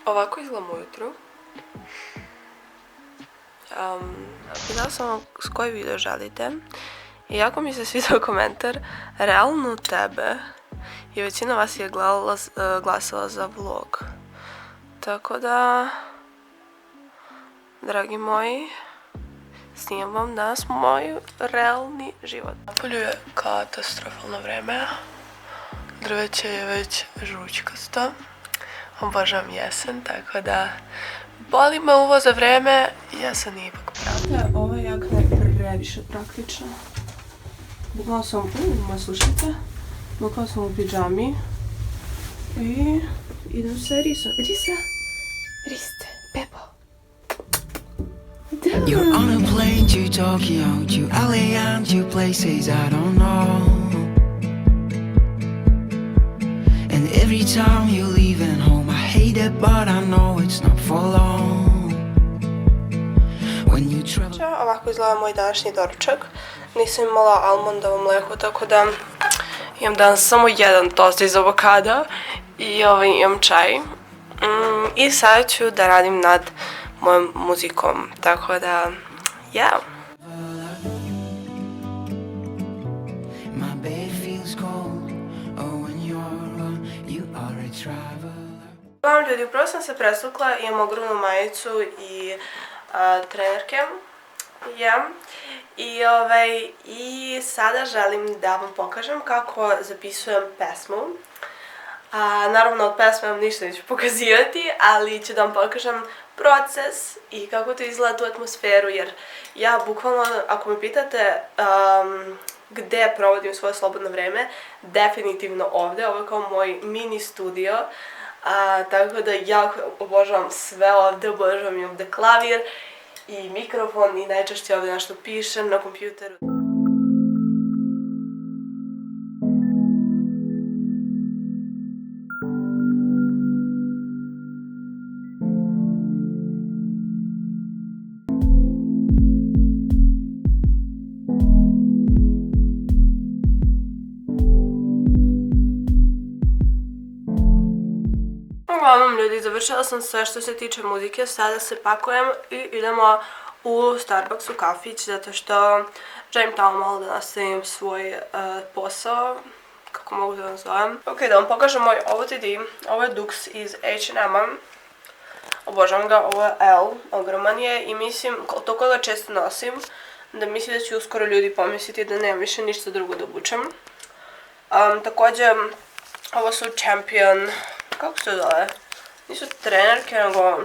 Ovako izgledam ujutru. Pitala sam vam s koji video želite i jako mi se svidio komentar realno tebe i većina vas je glasala za vlog. Tako da, dragi moji, snimam vam danas moj realni život. Napolju je katastrofalno vreme. Drveće je već žućkasto. Obožavam jesen, tako da boli me uvo za vreme, jesen je ipak prava. Ova jakna je previše praktična. Bukvalno sam, slušajte, bukvalno sam u pidžami i idem se risom. Riste, Pepo. You're on a plane to Tokyo, to LA and to places I don't know. And every time you're leaving home I hate it but I know it's not for long. When you travel... Ovako izgleda moj današnji doručak. Nisam imala almondovo mleko, tako da imam danas samo jedan tost iz avokada i imam čaj. I sada ću da radim nad mojom muzikom, tako da, yeah. Uglavnom ljudi, upravo sam se presukla, imam ogromnu majicu i trenerke. I sada želim da vam pokažem kako zapisujem pesmu. Naravno od pesme vam ništa neću pokazivati, ali ću da vam pokažem proces i kako to izgleda tu atmosferu, jer ja bukvalno, ako me pitate gde provodim svoje slobodno vreme, definitivno ovde, ovo je kao moj mini studio, tako da jako obožavam sve ovde, obožavam i ovde klavir i mikrofon i najčešće ovde nešto pišem na kompjuteru. Uglavnom ljudi, završila sam sve što se tiče muzike, sada se pakujem i idemo u Starbucks, u kafić, zato što želim tamo malo da nastavim svoj posao, kako mogu da nazovem. Ok, da vam pokažem moj OOTD, ovo je Dux iz H&M-a, obožavam ga, ovo je L, ogroman je i mislim, toliko ga često nosim, da mislim da će uskoro ljudi pomisliti da nemam više ništa drugo da obučem. Također, ovo su Champion, kako se zove? Nisu trenerke, nego...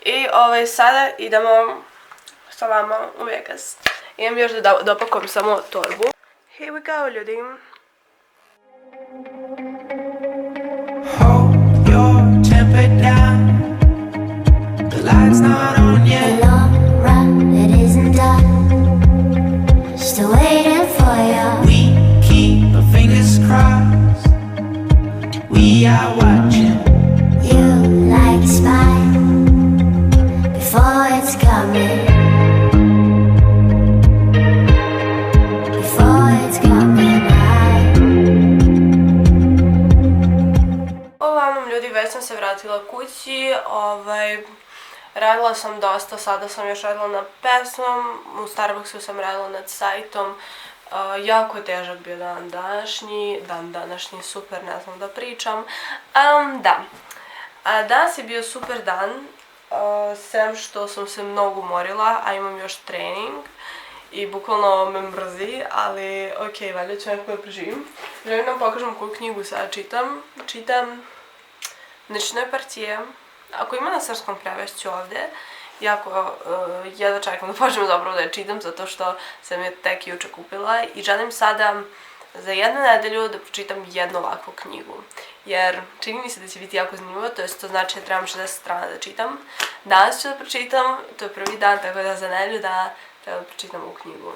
I sada idemo sa vama u Vegas. Idem još da dopakujem samo torbu. Here we go, ljudi. Hold your temper down. The light's not on yet. The long run, it isn't done. Still waiting for you. We keep our fingers crossed. We are watching. You like a spy before it's coming. Before it's coming out. Uglavnom ljudi, već sam se vratila kući, radila sam dosta, sada sam još radila nad pesmom, u Starbucksu sam radila nad sajtom, jako je težak bio dan današnji, super, ne znam da pričam. Da, danas je bio super dan, sem što sam se mnogo umorila, a imam još trening i bukvalno me mrzi, ali ok, valjda ću nekako da preživim. Želim da vam pokažem koju knjigu sada čitam. Čitam Noćne partije. Ako ima na srpskom prevešću ovde, jako jedva čekam da počnem zapravo da je čitam, zato što sam je tek juče kupila i želim sada za jednu nedelju da pročitam jednu ovakvu knjigu. Jer čini mi se da će biti jako zanimljivo, to znači da trebam 60 strana da čitam. Danas ću da pročitam, to je prvi dan, tako da za nedelju da treba da pročitam ovu knjigu.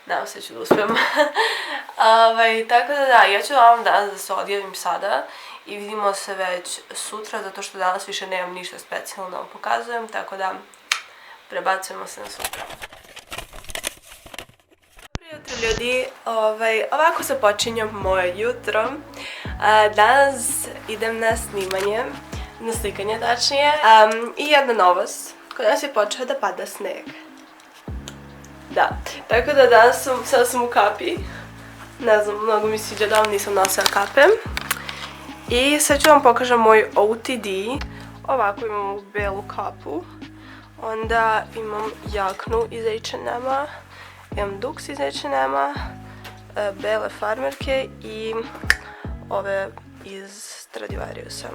Nadam se da ću da uspem. Tako da ja ću vam danas da se odjavim sada i vidimo se već sutra, zato što danas više nemam ništa specijalno da vam pokazujem, tako da prebacujemo se na sutra. Dobro jutro ljudi, ovako se počinje moje jutro. Danas idem na snimanje, na slikanje tačnije. I jedna novost, kod nas je počeo da pada sneg. Da, tako da danas sada sam u kapi. Ne znam, mnogo mi sviđa da vam nisam nosila kape. I sad ću vam pokažem moj OTD. Ovako imam ovu belu kapu. Onda imam jaknu iz H&M-a. Imam duks iz H&M-a. Bele farmerke i ove iz Stradivariusa.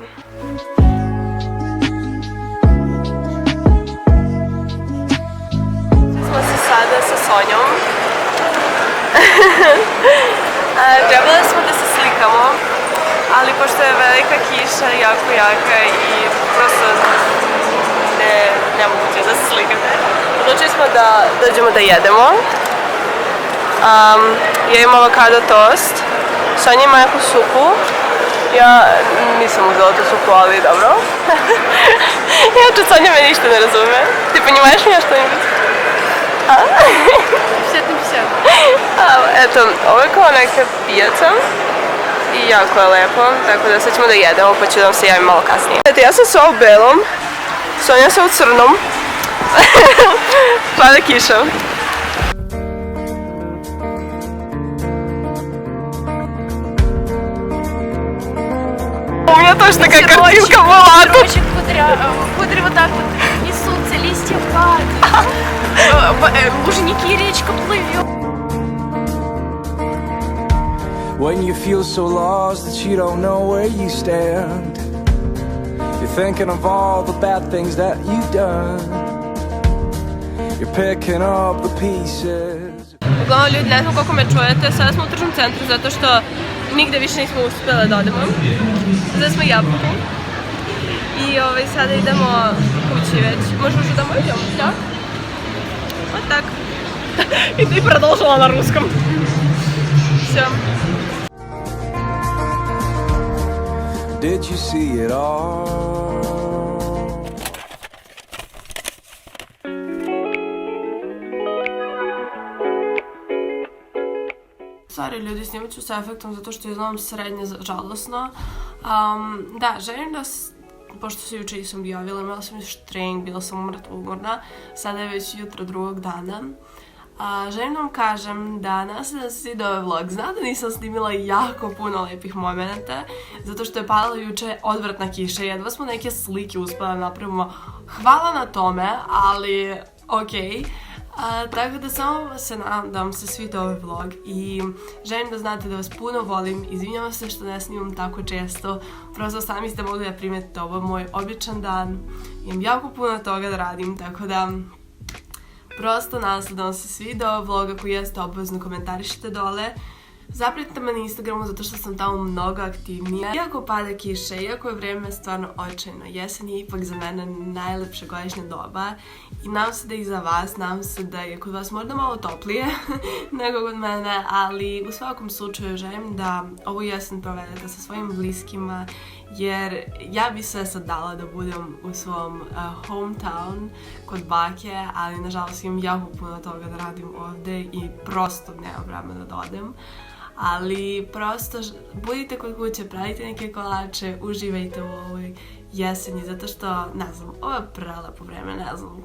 Smo se sada sa Sonjom. Trebali smo da se slikamo, ali pošto je velika kiša, jako jaka i prosto nemoguće da se slikate, odlučili smo da dođemo da jedemo. Ja imam avokado tost, Sonja ima neku supu, ja nisam uzela tu supu, ali dobro. Inače, Sonja me ništa ne razume. Ti понимаешь меня что-нибудь? Eto, ovo je kao neka pijaca i jako je lepo, tako da sad ćemo da jedemo pa ću da vam se javim malo kasnije. Eto, ja sam sva u belom, Sonja se u crnom, pada kiša. У меня точно такая картинка была. Короче, кудри вот так вот несутся, листья падают. Лужники, речка плывет. When you feel so lost that you don't know where you stand, you're thinking of all the bad things that you've done. You're picking up the pieces. Uglavnom ljudi, ne znam koliko me čujete, sada smo u tržnom centru zato što nigde više nismo uspjeli da odemo. Sada smo jabuku i sada idemo kući već. Možemo što da idemo, da? Вот так. И ты продолжила на русском. Все. Did you see it all? Sorry ljudi, snimat ću sa efektom zato što izgledam srednje žalosno. Da, želim da, pošto se juče nisam objavila, imala sam štreng, bila sam umorna, sada je već jutro drugog dana. Želim da vam kažem da nadam se da se svidio ovaj vlog. Znam da nisam snimila jako puno lepih momenta, zato što je padala juče odvratna kiša, jedva smo neke slike uspela da napravimo. Hvala na tome, ali okej. Tako da samo se nadam da vam se svidio ovaj vlog i želim da znate da vas puno volim. Izvinjavam se što ne snimam tako često, prosto sami ste mogli da primetite, ovo je moj običan dan, imam jako puno toga da radim, tako da prosto nadam se da vam se svidio ovaj vlog. Ako jeste, obavezno komentarišite dole. Zapratite me na Instagramu zato što sam tamo mnogo aktivnija. Iako pada kiša, iako je vreme stvarno očajno, jesen je ipak za mene najlepše godišnje doba i nadam se da i za vas, nadam se da je kod vas možda malo toplije nego kod mene, ali u svakom slučaju želim da ovu jesen provedete sa svojim bliskima, jer ja bi sve sad dala da budem u svom hometown kod bake, ali nažalost imam jako puno toga da radim ovde i prosto nemam vremena da odem. Ali prosto budite kod kuće, pravite neke kolače, uživajte u ovoj jeseni, zato što, ne znam, ovo je prelepo vreme, ne znam,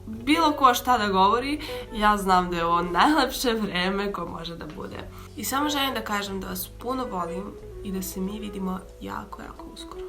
bilo ko šta da govori, ja znam da je ovo najlepše vreme koje može da bude. I samo želim da kažem da vas puno volim i da se mi vidimo jako, jako uskoro.